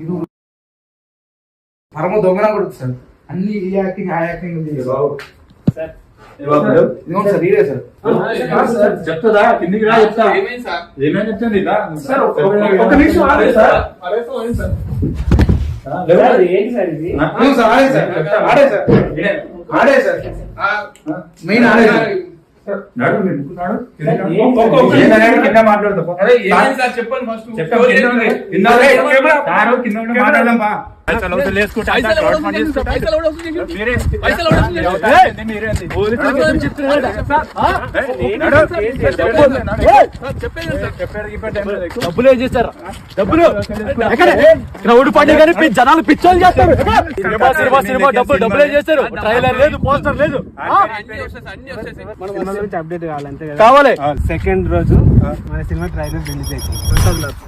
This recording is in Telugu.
ఇది పరమ దొంగన కొడుకు సార్. అన్ని ఈ యాక్టింగ్ ఆ యాక్టింగ్ సార్. ఇదే సార్ చెప్తుందా కిందికి రా చెప్తా. ఏమైనా చెప్తుంది సార్. ఒక నిమిషం ఆడే సార్. ఆడే సార్ మెయిన్ ఆడే సార్. కింద మాట్లాడతా చెప్పండి ఫస్ట్ మాట్లాడదాం. డబ్బులు ఏం చేస్తారు? డబ్బులు క్రౌడ్ పార్టీ కానీ జనాలు పిచ్చోలు చేస్తారు. సినిమా డబ్బులు ఏం చేస్తారు? ట్రైలర్ లేదు, పోస్టర్ లేదు. అప్డేట్ కావాలి అంతే కావాలి. సెకండ్ రోజు మన సినిమా ట్రైలర్ రిలీజ్ అవుతుంది.